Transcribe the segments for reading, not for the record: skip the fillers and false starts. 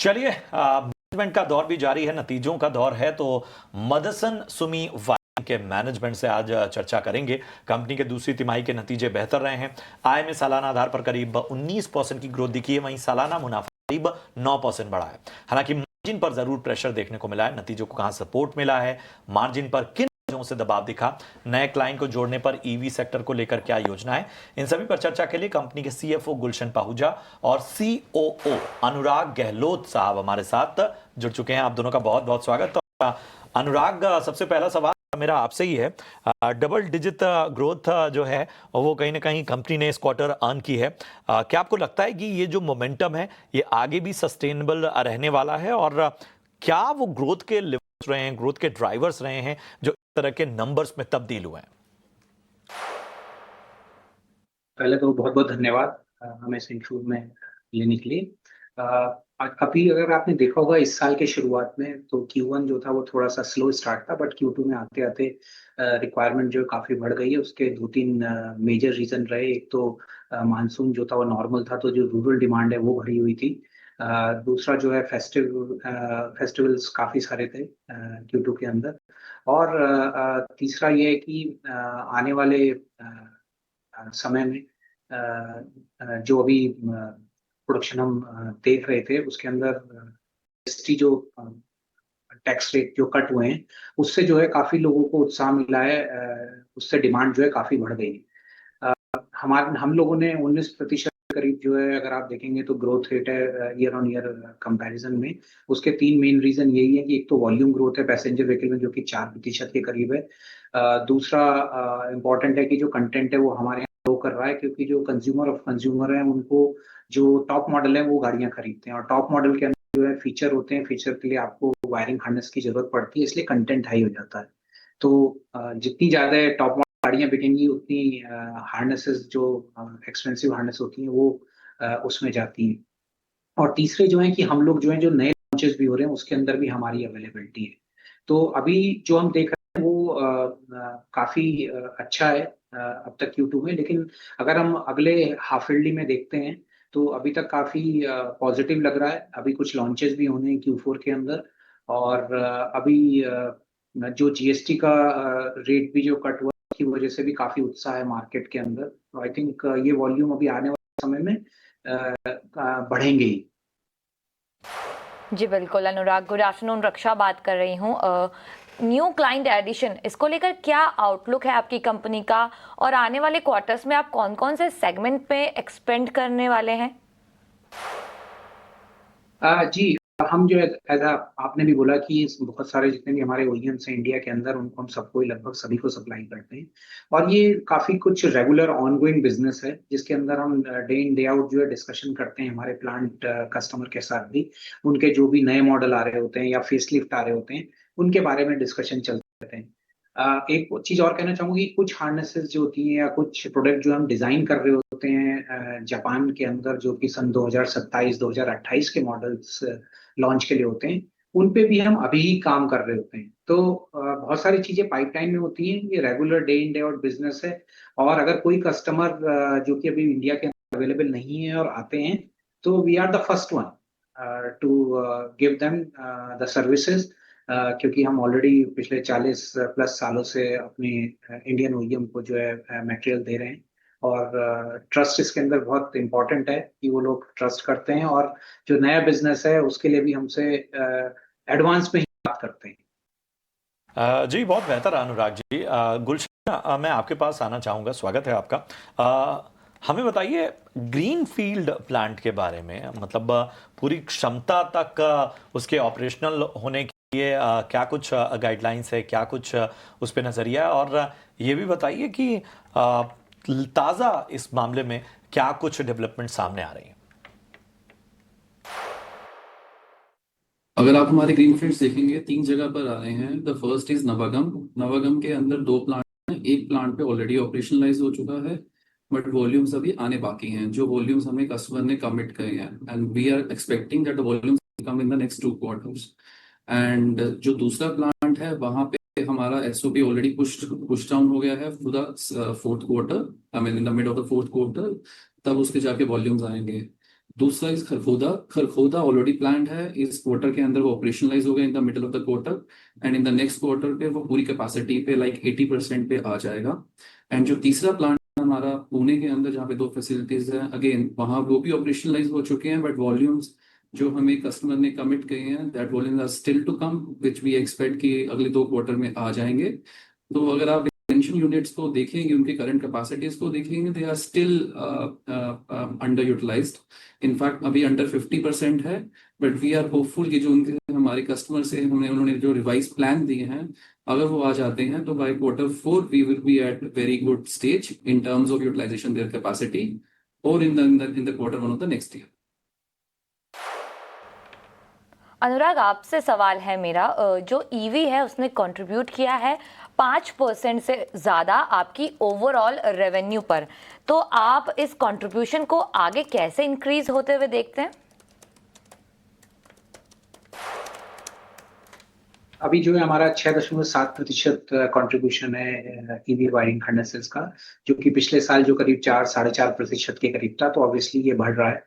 चलिए, मैनेजमेंट का दौर भी जारी है, नतीजों का दौर है, तो मदसन सुमी वाई के मैनेजमेंट से आज चर्चा करेंगे। कंपनी के दूसरी तिमाही के नतीजे बेहतर रहे हैं। आय में सालाना आधार पर करीब 19% की ग्रोथ दिखी है, वहीं सालाना मुनाफा करीब 9% बढ़ा है। हालांकि मार्जिन पर जरूर प्रेशर देखने को मिला है। नतीजों को कहां सपोर्ट मिला है, मार्जिन पर किन वजहों से दबाव दिखा, नए क्लाइंट को जोड़ने पर ईवी सेक्टर को लेकर क्या योजना है, इन सभी पर चर्चा के लिए कंपनी के सीएफओ गुलशन पाहुजा और सीओओ अनुराग गहलोत साहब हमारे साथ जुड़ चुके हैं। आप दोनों का बहुत बहुत स्वागत। तो अनुराग, सबसे पहला सवाल मेरा आपसे ही है। डबल डिजिट ग्रोथ जो है वो कहीं ना कहीं कंपनी ने इस क्वार्टर अर्न की है। क्या आपको लगता है कि ये जो मोमेंटम है ये आगे भी सस्टेनेबल रहने वाला है, और क्या वो ग्रोथ के लिवर्स रहे हैं, ग्रोथ के ड्राइवर्स रहे हैं जो इस तरह के नंबर्स में तब्दील हुए हैं? पहले तो बहुत बहुत धन्यवाद हमें इस इंटरव्यू में लेने के लिए। अभी अगर आपने देखा होगा इस साल के शुरुआत में तो Q1 जो था वो थोड़ा सा स्लो स्टार्ट था, बट Q2 में आते आते रिक्वायरमेंट जो काफ़ी बढ़ गई है। उसके दो तीन मेजर रीज़न रहे। एक तो मानसून जो था वो नॉर्मल था, तो जो रूरल डिमांड है वो बढ़ी हुई थी। दूसरा जो है फेस्टिवल्स काफ़ी सारे थे Q2 के अंदर। और तीसरा ये है कि आने वाले समय में जो अभी प्रोडक्शन हम देख रहे थे उसके अंदर जीएसटी जो टैक्स रेट जो कट हुए हैं उससे जो है काफी लोगों को उत्साह मिला है। उससे डिमांड जो है काफी बढ़ गई है। हम लोगों ने 19% करीब जो है अगर आप देखेंगे तो ग्रोथ रेट है ईयर ऑन ईयर कंपैरिजन में। उसके तीन मेन रीजन यही है कि एक तो वॉल्यूम ग्रोथ है पैसेंजर व्हीकल में जो कि 4% के करीब है। दूसरा इम्पॉर्टेंट है कि जो कंटेंट है वो हमारे यहाँ ग्रो कर रहा है, क्योंकि जो कंज्यूमर ऑफ कंज्यूमर है उनको जो टॉप मॉडल है वो गाड़ियां खरीदते हैं, और टॉप मॉडल के अंदर जो है फीचर होते हैं, फीचर के लिए आपको वायरिंग हार्नेस की जरूरत पड़ती है, इसलिए कंटेंट हाई हो जाता है। तो जितनी ज्यादा टॉप गाड़ियां बिकेंगी उतनी हार्नेसेस जो एक्सपेंसिव हार्नेस होती हैं वो उसमें जाती हैं। और तीसरे जो है कि हम लोग जो है जो नए लॉन्चेस भी हो रहे हैं उसके अंदर भी हमारी अवेलेबिलिटी है। तो अभी जो हम देख रहे हैं वो काफी अच्छा है अब तक Q2 में। लेकिन अगर हम अगले हाफ ईयरली में देखते हैं तो अभी तक काफी पॉजिटिव लग रहा है। अभी कुछ लॉन्चेस भी होने हैं Q4 के अंदर। और अभी जो जीएसटी का रेट भी जो कट हुआ की वजह से भी काफी उत्साह है मार्केट के अंदर। तो आई थिंक ये वॉल्यूम अभी आने वाले समय में बढ़ेंगे ही। जी बिल्कुल अनुराग, गुड आफ्टरनून। रक्षा बात कर रही हूँ। न्यू क्लाइंट एडिशन, इसको लेकर क्या आउटलुक है आपकी कंपनी का, और आने वाले क्वार्टर्स में आप कौन कौन से सेगमेंट पे एक्सपेंड करने वाले हैं? जी, हम जो है आपने भी बोला कि बहुत सारे जितने भी हमारे ओईएम्स हैं इंडिया के अंदर उनको हम सबको ही लगभग सभी को सप्लाई करते हैं। और ये काफी कुछ रेगुलर ऑनगोइंग बिजनेस है जिसके अंदर हम डे इन डे आउट जो है डिस्कशन करते हैं हमारे प्लांट कस्टमर के साथ भी। उनके जो भी नए मॉडल आ रहे होते हैं या फेसलिफ्ट आ रहे होते हैं उनके बारे में डिस्कशन चलते रहते हैं। एक चीज और कहना चाहूंगी कि कुछ हार्नेसेस जो होती हैं या कुछ प्रोडक्ट जो हम डिजाइन कर रहे होते हैं जापान के अंदर जो कि सन 2027-2028 के मॉडल्स लॉन्च के लिए होते हैं, उन पे भी हम अभी ही काम कर रहे होते हैं। तो बहुत सारी चीजें पाइपलाइन में होती हैं। ये regular day in day out business है। और अगर कोई कस्टमर जो कि अभी इंडिया के अंदर अवेलेबल नहीं है और आते हैं तो we are the first one to give them the services. क्योंकि हम ऑलरेडी पिछले 40 प्लस सालों से अपने इंडियन ओईएम को जो है मटेरियल दे रहे हैं। और ट्रस्ट इसके अंदर बहुत इंपॉर्टेंट है कि वो लोग ट्रस्ट करते हैं, और जो नया बिजनेस है उसके लिए भी हमसे एडवांस में ही बात करते हैं। जी, बहुत बेहतर अनुराग जी। गुलशन, मैं आपके पास आना चाहूँगा, स्वागत है आपका। हमें बताइए ग्रीन फील्ड प्लांट के बारे में, मतलब पूरी क्षमता तक उसके ऑपरेशनल होने के लिए क्या कुछ गाइडलाइंस है, क्या कुछ उस पर नज़रिया है, और ये भी बताइए कि ताज़ा इस मामले में क्या कुछ डेवलपमेंट सामने आ रही हैं। अगर आप हमारे ग्रीनफील्ड्स देखेंगे 3 जगह पर आ रहे हैं। The first is Navagam. Navagam के अंदर 2 प्लांट हैं। एक प्लांट पे ऑलरेडी ऑपरेशनलाइज हो चुका है, बट वॉल्यूम्स अभी आने बाकी हैं। जो वॉल्यूम्स हमें कस्टमर ने कमिट किए हैं, and we are expecting that the volumes come in the next 2 quarters. And जो दूसरा प्लांट है वहां पे हमारा एसओपी ऑलरेडी पुश डाउन हो गया है for the fourth quarter, I mean in the mid of the fourth quarter, तब उसके जाके वॉल्यूम्स आएंगे। दूसरा इस खरखोदा ऑलरेडी प्लान्ड है, इस क्वार्टर के अंदर वो ऑपरेशनलाइज हो गया in the middle of the quarter, and in the next quarter पे वो पूरी कैपेसिटी पे लाइक 80% पे आ जाएगा। एंड जो तीसरा प्लांट हमारा पुणे के अंदर जहाँ पे 2 फैसिलिटीज हैं, अगेन वहाँ वो भी ऑपरेशनलाइज हो चुके हैं, बट वॉल्यूम्स जो हमें कस्टमर ने कमिट किए हैं that volumes are still to come, which we expect कि अगले 2 क्वार्टर में आ जाएंगे। तो अगर आप रिटेंशन यूनिट्स को देखेंगे, उनके करंट कैपेसिटीज को देखेंगे, they are still under utilized, in fact अभी अंडर 50% है। बट वी आर होपफुल कि जो उनके हमारे कस्टमर से उन्होंने जो रिवाइज प्लान दिए हैं, अगर वो आ जाते हैं तो by Q4 we will be at very good stage in terms of utilisation their capacity, और in the Q1 of the next year. Anurag, आपसे सवाल है मेरा, जो ईवी है उसने कंट्रीब्यूट किया है 5% से ज़्यादा आपकी ओवरऑल रेवेन्यू पर, तो आप इस कंट्रीब्यूशन को आगे कैसे इंक्रीज होते हुए देखते हैं? अभी जो है हमारा 6.7% कंट्रीब्यूशन है ईवी वायरिंग हार्नेसेस का, जो कि पिछले साल जो करीब 4-4.5% के करीब था, तो ऑब्वियसली ये बढ़ रहा है।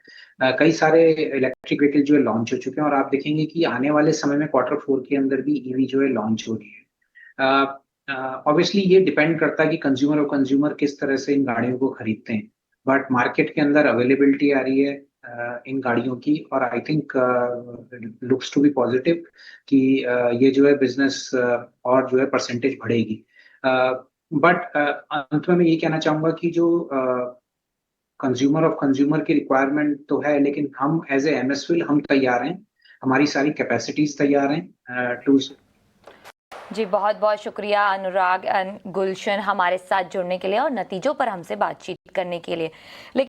कई सारे इलेक्ट्रिक व्हीकल जो है लॉन्च हो चुके हैं, और आप देखेंगे कि आने वाले समय में Q4 के अंदर भी ईवी जो है लॉन्च हो रही है। ऑब्वियसली ये डिपेंड करता है कि कंज्यूमर किस तरह से इन गाड़ियों को खरीदते हैं, बट मार्केट के अंदर अवेलेबिलिटी आ रही है इन गाड़ियों की, और I think looks to be positive कि ये जो है बिजनेस और जो है परसेंटेज बढ़ेगी। बट अंत में मैं ये कहना चाहूंगा कि जो कंज्यूमर की रिक्वायरमेंट तो है, लेकिन हम एज ए एमएसविल हम तैयार हैं, हमारी सारी कैपेसिटीज तैयार हैं टू। जी, बहुत बहुत शुक्रिया अनुराग एंड गुलशन हमारे साथ जुड़ने के लिए और नतीजों पर हमसे बातचीत करने के लिए। लेकिन